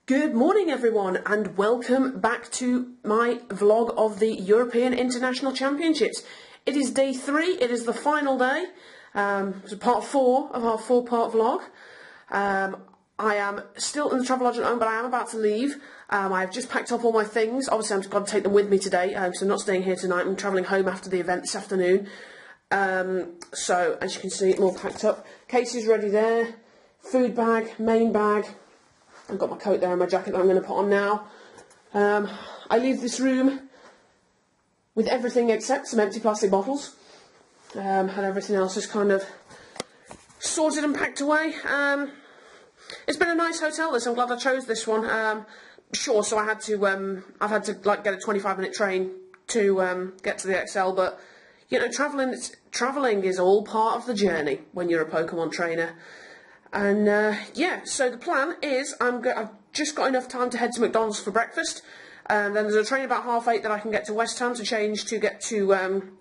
Good morning everyone and welcome back to my vlog of the European International Championships. It is day 3, it is the final day, it's part 4 of our 4-part vlog. I am still in the travel lodge at home, but I am about to leave. I've just packed up all my things. Obviously I'm going to take them with me today, so I'm not staying here tonight. I'm travelling home after the event this afternoon. So as you can see, all packed up. Case is ready there, food bag, main bag. I've got my coat there and my jacket that I'm going to put on now. I leave this room with everything except some empty plastic bottles. And everything else is kind of sorted and packed away. It's been a nice hotel this, I'm glad I chose this one. Sure, so I've had to like get a 25-minute train to get to the XL, but you know, travelling is all part of the journey when you're a Pokemon trainer. And yeah, so the plan is I've just got enough time to head to McDonald's for breakfast. Then there's a train about 8:30 that I can get to West Ham to change to get to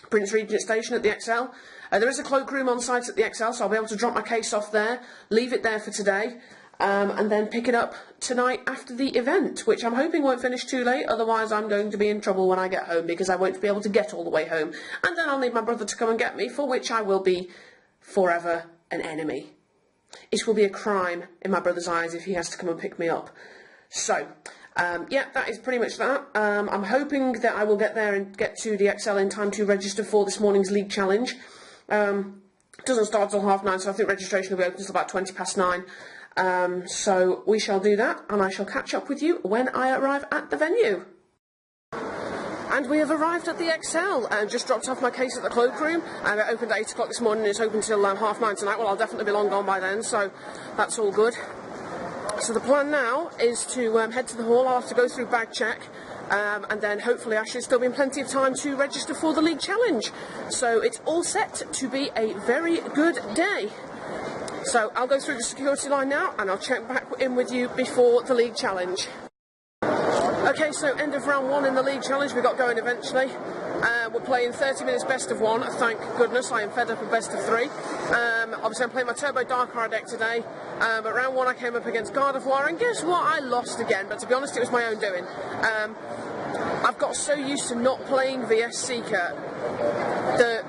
Prince Regent Station at the XL. There is a cloakroom on site at the XL, so I'll be able to drop my case off there, leave it there for today, and then pick it up tonight after the event, which I'm hoping won't finish too late, otherwise I'm going to be in trouble when I get home because I won't be able to get all the way home. And then I'll need my brother to come and get me, for which I will be forever an enemy. It will be a crime in my brother's eyes if he has to come and pick me up. So, yeah, that is pretty much that. I'm hoping that I will get there and get to the XL in time to register for this morning's league challenge. It doesn't start till 9:30, so I think registration will be open until about 9:20. So we shall do that, and I shall catch up with you when I arrive at the venue. And we have arrived at the XL and just dropped off my case at the cloakroom. And it opened at 8 o'clock this morning and it's open till 9:30 tonight. Well, I'll definitely be long gone by then, so that's all good. So the plan now is to head to the hall. I'll have to go through bag check, and then hopefully I should still be in plenty of time to register for the league challenge. So it's all set to be a very good day. So I'll go through the security line now and I'll check back in with you before the league challenge. Okay, so end of round 1 in the league challenge, we got going eventually. We're playing 30 minutes best of 1, thank goodness, I am fed up of best of 3. Obviously I'm playing my Turbo Darkrai deck today, but round 1 I came up against Gardevoir, and guess what, I lost again, but to be honest it was my own doing. I've got so used to not playing VS Seeker that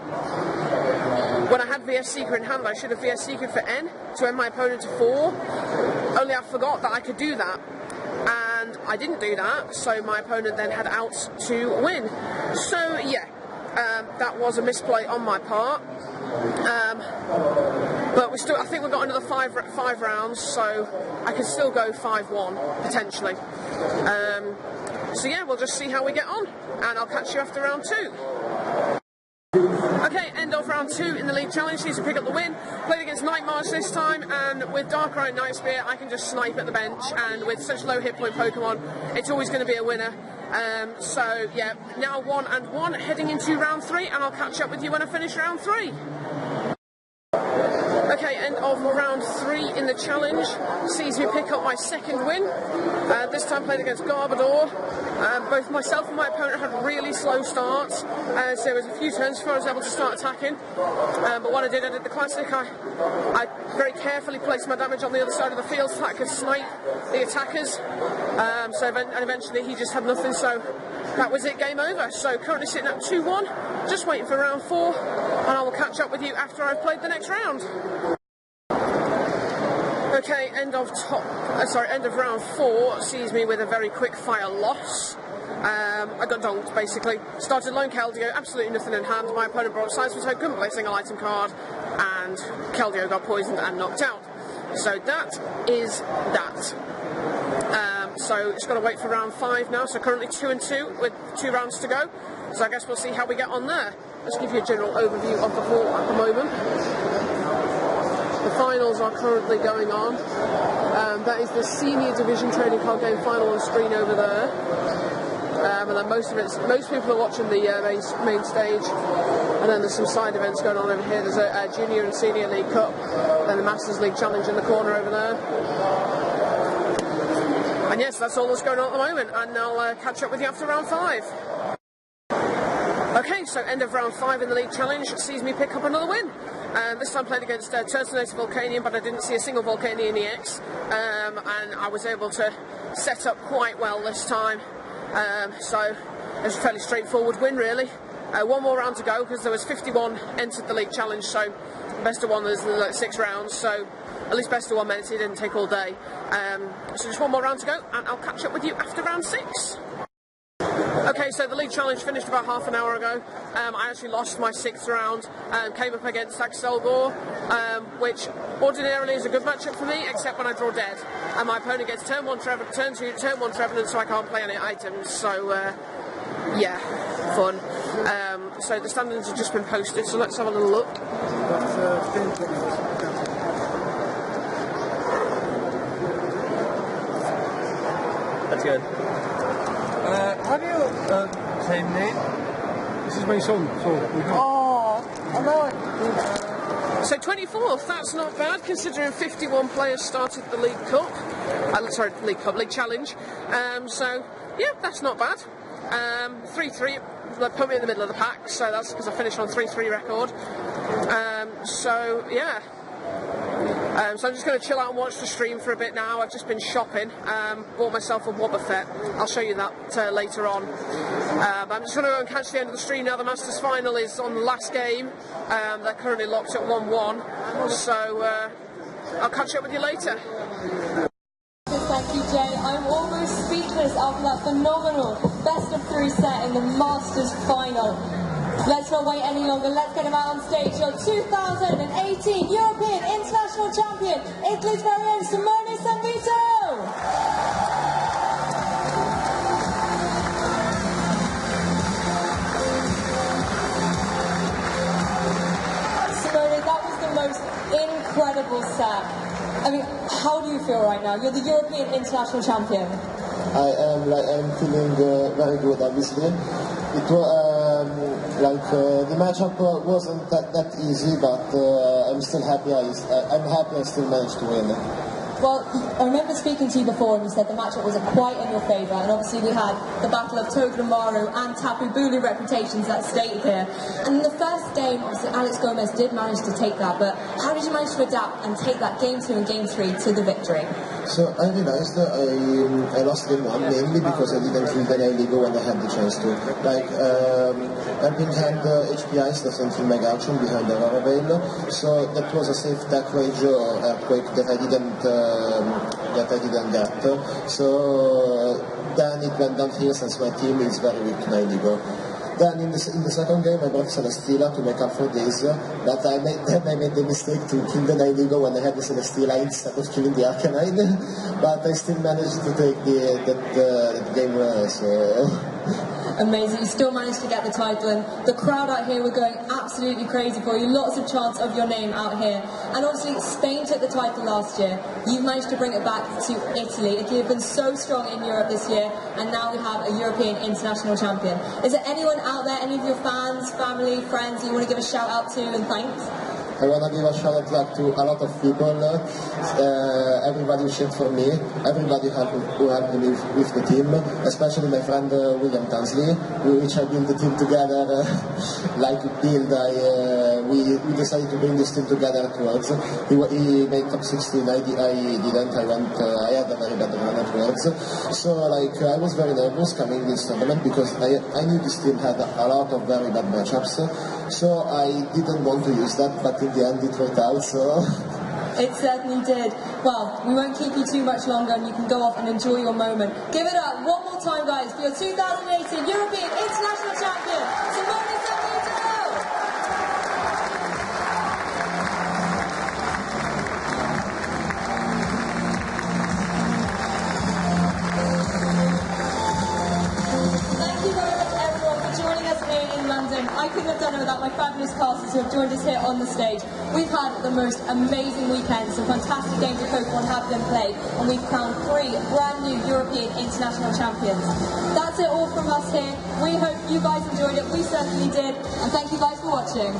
when I had VS Seeker in hand I should have VS Seeker for N to end my opponent to 4, only I forgot that I could do that. And I didn't do that, so my opponent then had outs to win. So yeah, that was a misplay on my part. But I think we've got another five rounds, so I can still go 5-1 potentially. So yeah, we'll just see how we get on, and I'll catch you after round 2. Okay, end of round 2 in the league challenge. Needs to pick up the win. Played against Nightmars this time, and with Darkrai and Night Spear I can just snipe at the bench, and with such low hit point Pokemon it's always going to be a winner. So yeah, now 1-1 heading into round 3, and I'll catch up with you when I finish round 3. Okay, end of round 3 in the challenge sees me pick up my 2nd win. This time played against Gardevoir. Both myself and my opponent had really slow starts, so there was a few turns before I was able to start attacking. But what I did the classic. I very carefully placed my damage on the other side of the field so that I could snipe the attackers. And eventually he just had nothing, so that was it, game over. So currently sitting at 2-1, just waiting for round 4, and I will catch up with you after I've played the next round. Okay, end of round 4 sees me with a very quick fire loss. I got donked basically. Started lone Keldeo, absolutely nothing in hand. My opponent brought Seismitoad, couldn't play a single item card, and Keldeo got poisoned and knocked out. So that is that. So just got to wait for round 5 now. So currently 2-2 with 2 rounds to go. So I guess we'll see how we get on there. Let's give you a general overview of the hall at the moment. The finals are currently going on. That is the senior division trading card game final on screen over there. And then most people are watching the main stage. And then there's some side events going on over here. There's a junior and senior league cup, then the Masters League challenge in the corner over there. And yes, that's all that's going on at the moment. And I'll catch up with you after round 5. Okay, so end of round 5 in the league challenge sees me pick up another win. This time played against Turtonator Volcanion, but I didn't see a single Volcanion EX, and I was able to set up quite well this time. So it was a fairly straightforward win, really. One more round to go, because there was 51 entered the league challenge, so best of one, there's like 6 rounds, so at least best of one meant it didn't take all day. So just one more round to go, and I'll catch up with you after round 6. Okay, so the league challenge finished about half an hour ago. I actually lost my 6th round, came up against Axel Gore, which ordinarily is a good matchup for me, except when I draw dead. And my opponent gets turn 1 turn 2, turn 1 Trevenant, so I can't play any items, so yeah, fun. So the standings have just been posted, so let's have a little look. That's good. Have you same name? This is my son, so we can... Oh, hello. So 24th, that's not bad, considering 51 players started the League Cup. League Challenge. So, yeah, that's not bad. 3-3, put me in the middle of the pack, so that's because I finished on 3-3 record. So, yeah. So I'm just going to chill out and watch the stream for a bit now. I've just been shopping, bought myself a Wobbuffet. I'll show you that later on. But I'm just going to go and catch the end of the stream now. The Masters Final is on the last game. They're currently locked at 1-1. So I'll catch up with you later. Thank you, Jay. I'm almost speechless after that phenomenal best of 3 set in the Masters Final. Let's not wait any longer. Let's get him out on stage. Your 2018 European International Champion, Italy's very own Simone Sanvito. Simone, that was the most incredible set. I mean, how do you feel right now? You're the European International Champion. I'm feeling very good, obviously. It was the matchup wasn't that easy, but I'm still happy. I'm happy I still managed to win. Well, I remember speaking to you before and you said the matchup was quite in your favour, and obviously we had the battle of Togedemaru and Tapu Bulu reputations at stake here. And in the first game, obviously Alex Gomez did manage to take that, but how did you manage to adapt and take that game 2 and game 3 to the victory? So I realized I lost game 1 mainly because I didn't kill the Nailigo when I had the chance to. Like, helping hand HPIs doesn't kill Mega Action behind the Aurora Veil, so that was a safe Dark Rage or Earthquake that I didn't get. So then it went downhill since my team is very weak to Nailigo. Then in the second game I brought Celesteela to make up for this, but I made the mistake to kill the Nailigo when I had the Celesteela instead of killing the Arcanine, but I still managed to take that game, so... Amazing, you still managed to get the title, and the crowd out here were going absolutely crazy for you. Lots of chants of your name out here. And obviously Spain took the title last year. You've managed to bring it back to Italy. Italy have been so strong in Europe this year, and now we have a European International Champion. Is there anyone out there, any of your fans, family, friends you want to give a shout out to and thanks? I want to give a shout out to a lot of people, everybody who cheered for me, everybody who helped me with the team, especially my friend William Tansley, which I built the team together, we decided to bring this team together afterwards. He made top 16, I didn't, I had a very bad run afterwards. So I was very nervous coming this tournament because I knew this team had a lot of very bad matchups. So I didn't want to use that, but in the end it worked out, so... It certainly did. Well, we won't keep you too much longer and you can go off and enjoy your moment. Give it up one more time, guys, for your 2018 European International Champion, Simone Sanvito! I couldn't have done it without my fabulous casters who have joined us here on the stage. We've had the most amazing weekend, some fantastic games of Pokémon have been played, and we've crowned 3 brand new European International Champions. That's it all from us here. We hope you guys enjoyed it. We certainly did. And thank you guys for watching.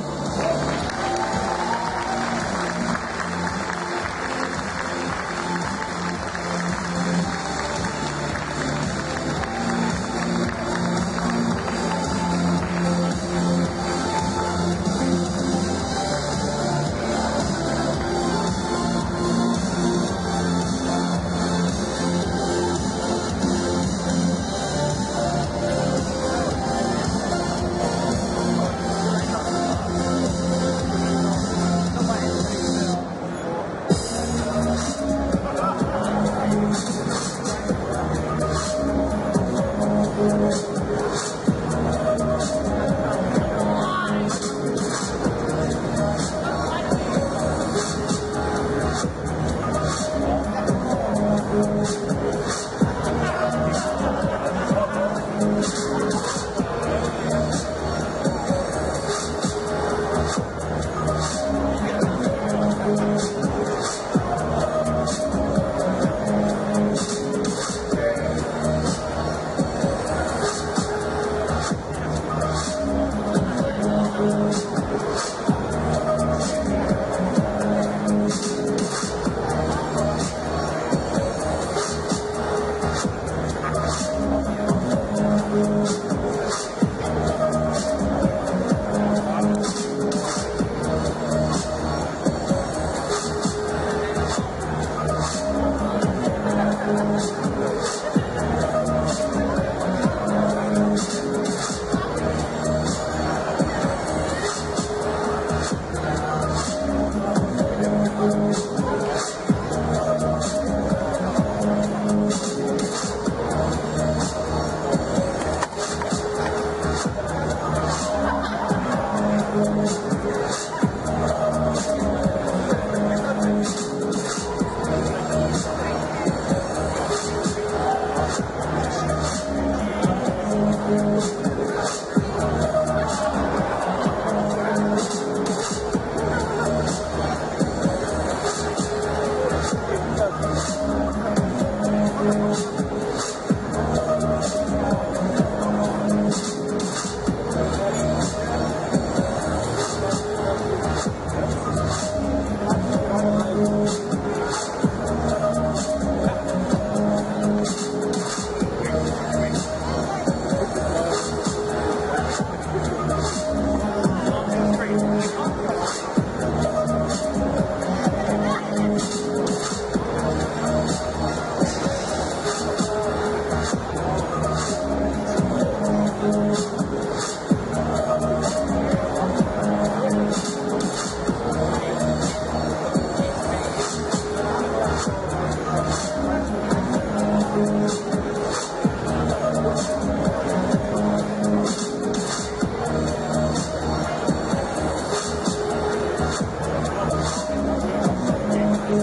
Well,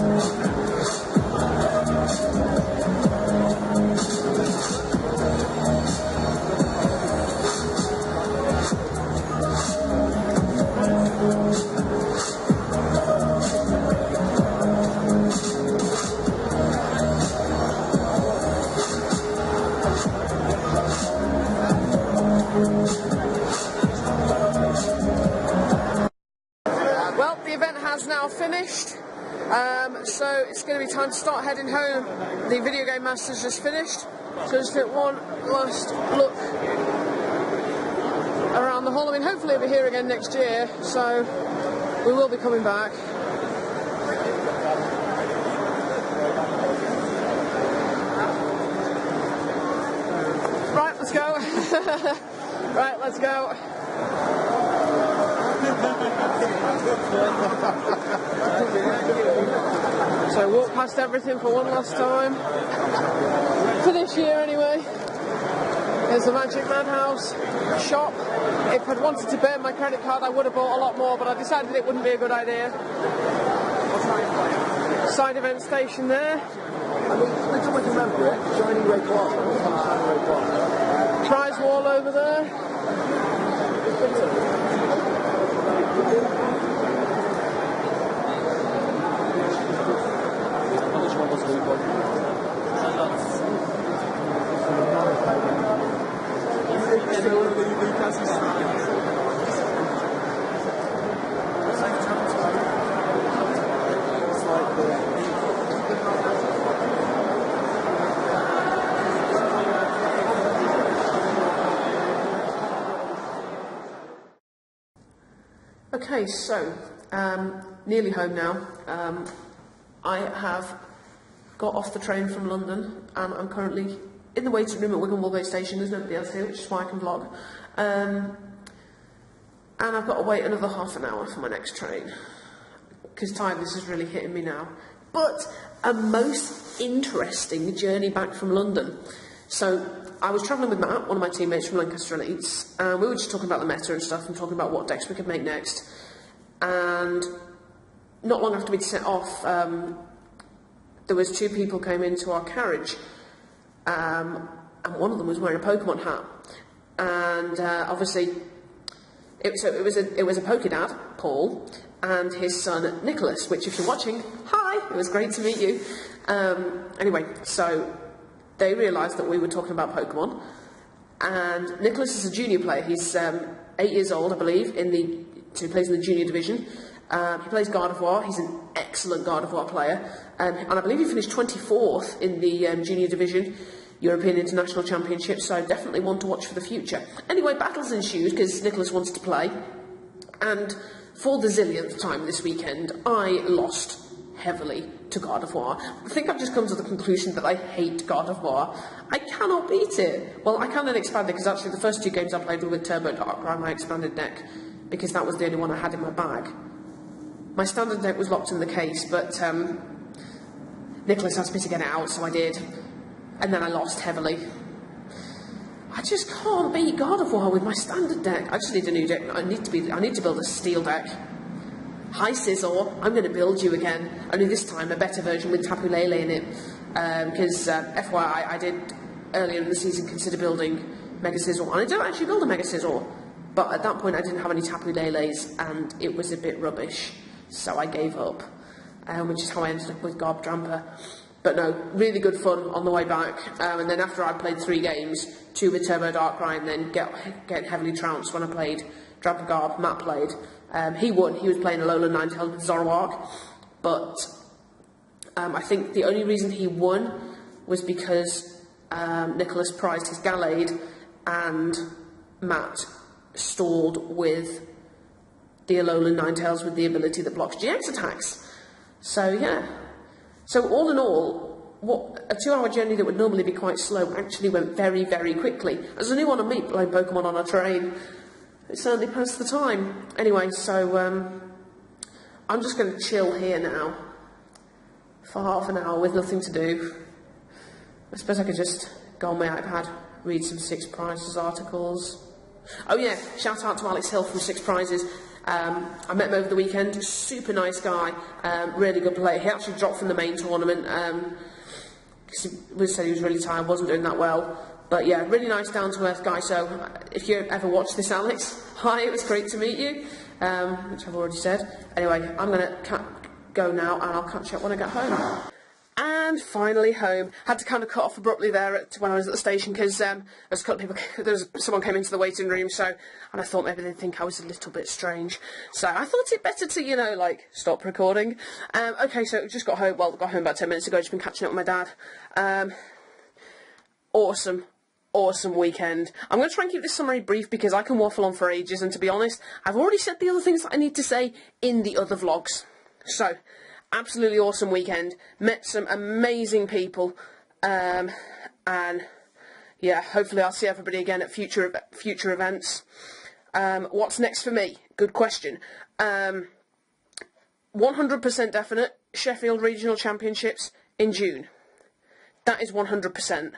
the event has now finished, so it's going to be time to start heading home. The video game master's just finished, so just get one last look around the hall. I mean, hopefully we'll be here again next year, so we will be coming back. Right, let's go. Right, let's go. So walk past everything for one last time. For this year anyway. There's the Magic Madhouse shop. If I'd wanted to burn my credit card I would have bought a lot more, but I decided it wouldn't be a good idea. Side event station there. Prize wall over there. Okay, so nearly home now. I have got off the train from London and I'm currently in the waiting room at Wigan Wallgate Station. There's nobody else here, which is why I can vlog. And I've got to wait another half an hour for my next train because tiredness is really hitting me now. But a most interesting journey back from London. So I was travelling with Matt, one of my teammates from Lancaster Elites, and we were just talking about the meta and stuff and talking about what decks we could make next. And not long after we'd set off, there was two people came into our carriage, and one of them was wearing a Pokémon hat. And obviously, it was a Pokédad, Paul, and his son Nicholas. Which, if you're watching, hi, it was great to meet you. Anyway, so they realised that we were talking about Pokémon, and Nicholas is a junior player. He's 8 years old, I believe, so he plays in the junior division. He plays Gardevoir. He's an excellent Gardevoir player, and I believe he finished 24th in the junior division European International Championship, so definitely one to watch for the future. Anyway, battles ensued because Nicholas wanted to play, and for the zillionth time this weekend, I lost heavily to Gardevoir. I think I've just come to the conclusion that I hate Gardevoir. I cannot beat it. Well, I can then expand it, because actually the first two games I played were with Turbo Darkrai, my expanded deck, because that was the only one I had in my bag. My standard deck was locked in the case, but Nicholas asked me to get it out, so I did. And then I lost heavily. I just can't beat Gardevoir with my standard deck. I just need a new deck. I need to build a steel deck. Hi Scizor, I'm going to build you again. Only this time a better version with Tapu Lele in it. Because FYI, I did earlier in the season consider building Mega Scizor, and I did actually build a Mega Scizor. But at that point I didn't have any Tapu Leles, and it was a bit rubbish. So I gave up. Which is how I ended up with Garb Dramper. But no, really good fun on the way back. And then after I played 3 games, 2 with Turbo Darkrai, and then getting heavily trounced when I played Dramper Garb, Matt played. He won. He was playing Alolan Ninetales with Zoroark. But I think the only reason he won was because Nicholas prized his Gallade and Matt stalled with the Alolan Ninetales with the ability that blocks GX attacks. So yeah. So all in all, a 2-hour journey that would normally be quite slow actually went very, very quickly. As a new one on me playing Pokemon on a train, it certainly passed the time. Anyway, so I'm just going to chill here now for half an hour with nothing to do. I suppose I could just go on my iPad, read some 6 Prizes articles. Oh yeah, shout out to Alex Hill from 6 Prizes. I met him over the weekend. Super nice guy, really good player. He actually dropped from the main tournament because he said he was really tired, wasn't doing that well. But yeah, really nice, down-to-earth guy. So if you ever watch this, Alex, hi, it was great to meet you, which I've already said. Anyway, I'm going to go now, and I'll catch you up when I get home. And finally home. Had to kind of cut off abruptly there when I was at the station because there was a couple of people. Someone came into the waiting room, and I thought maybe they'd think I was a little bit strange. So I thought it better to, you know, like stop recording. Okay, so just got home. Well, got home about 10 minutes ago. Just been catching up with my dad. Awesome weekend. I'm going to try and keep this summary brief because I can waffle on for ages, and to be honest, I've already said the other things that I need to say in the other vlogs. So, absolutely awesome weekend. Met some amazing people, and yeah, hopefully I'll see everybody again at future events. What's next for me? Good question. 100% definite, Sheffield Regional Championships in June. That is 100%.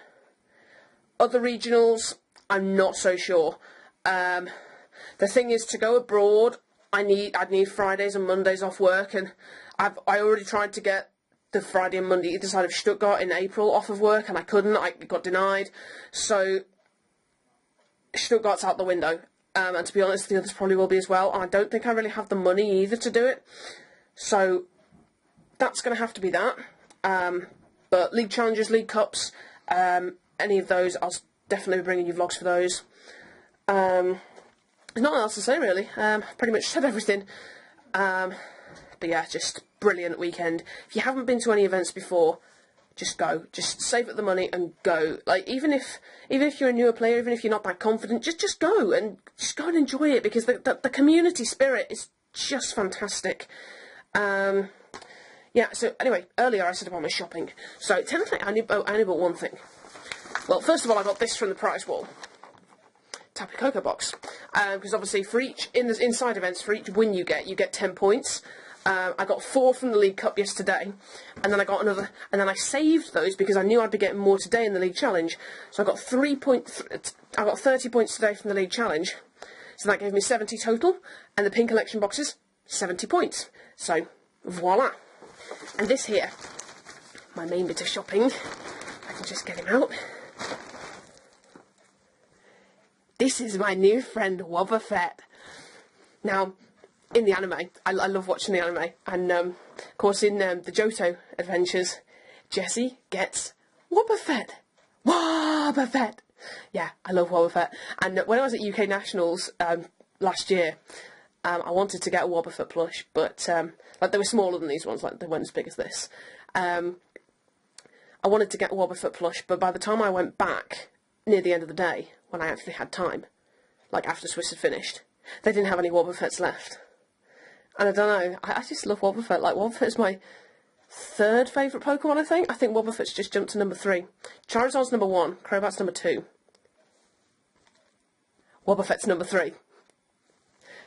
Other regionals, I'm not so sure. The thing is, to go abroad, I'd need Fridays and Mondays off work, and I already tried to get the Friday and Monday either side of Stuttgart in April off of work, and I couldn't. I got denied. So Stuttgart's out the window, and to be honest, the others probably will be as well. And I don't think I really have the money either to do it. So that's going to have to be that. But League Challenges, League Cups, any of those, I'll definitely be bringing you vlogs for those. There's nothing else to say really. Pretty much said everything. But yeah, just brilliant weekend. If you haven't been to any events before, just go. Just save up the money and go. Like even if you're a newer player, even if you're not that confident, just go and enjoy it because the community spirit is just fantastic. Yeah. So anyway, earlier I said about my shopping. So technically, I only bought one thing. Well, first of all, I got this from the prize wall. Tapu Koko box. Because obviously for each, inside events, for each win you get 10 points. I got 4 from the League Cup yesterday, and then I got another, and then I saved those because I knew I'd be getting more today in the League Challenge. So I got 30 points today from the League Challenge. So that gave me 70 total, and the pin collection boxes, 70 points. So, voila. And this here, my main bit of shopping, I can just get him out. This is my new friend, Wobbuffet. Now, in the anime, I love watching the anime, and of course in the Johto adventures, Jessie gets Wobbuffet. Wobbuffet! Yeah, I love Wobbuffet. And when I was at UK Nationals last year, I wanted to get a Wobbuffet plush, but like they were smaller than these ones, like they weren't as big as this. I wanted to get a Wobbuffet plush, but by the time I went back, near the end of the day, when I actually had time, like after Swiss had finished, they didn't have any Wobbuffets left. And I don't know, I just love Wobbuffet. Like, Wobbuffet is my 3rd favourite Pokemon, I think. I think Wobbuffet's just jumped to number 3. Charizard's number 1, Crobat's number 2. Wobbuffet's number 3.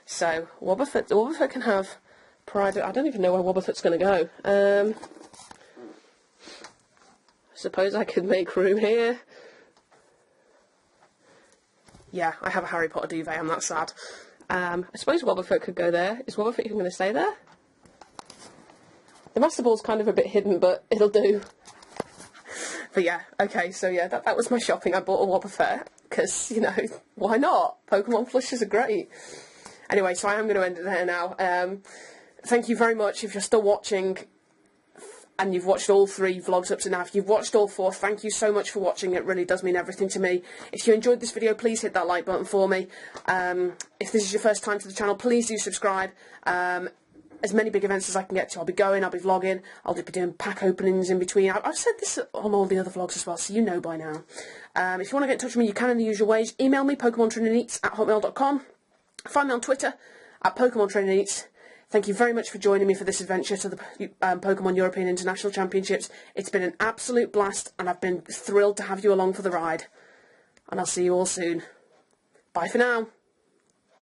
So, Wobbuffet can have private... I don't even know where Wobbuffet's going to go. I suppose I could make room here. Yeah, I have a Harry Potter duvet, I'm that sad. I suppose Wobbuffet could go there. Is Wobbuffet even going to stay there? The Master Ball's kind of a bit hidden, but it'll do. But yeah, okay, so yeah, that was my shopping. I bought a Wobbuffet, because, you know, why not? Pokemon plushes are great. Anyway, so I am going to end it there now. Thank you very much if you're still watching and you've watched all 3 vlogs up to now. If you've watched all 4, thank you so much for watching. It really does mean everything to me. If you enjoyed this video, please hit that like button for me. If this is your first time to the channel, please do subscribe. As many big events as I can get to, I'll be going, I'll be vlogging, I'll be doing pack openings in between. I've said this on all the other vlogs as well, so you know by now. If you want to get in touch with me, you can in the usual ways. Email me, PokemonTrainingEats@hotmail.com. Find me on Twitter, @PokemonTrainingEats. Thank you very much for joining me for this adventure to the Pokemon European International Championships. It's been an absolute blast, and I've been thrilled to have you along for the ride. And I'll see you all soon. Bye for now.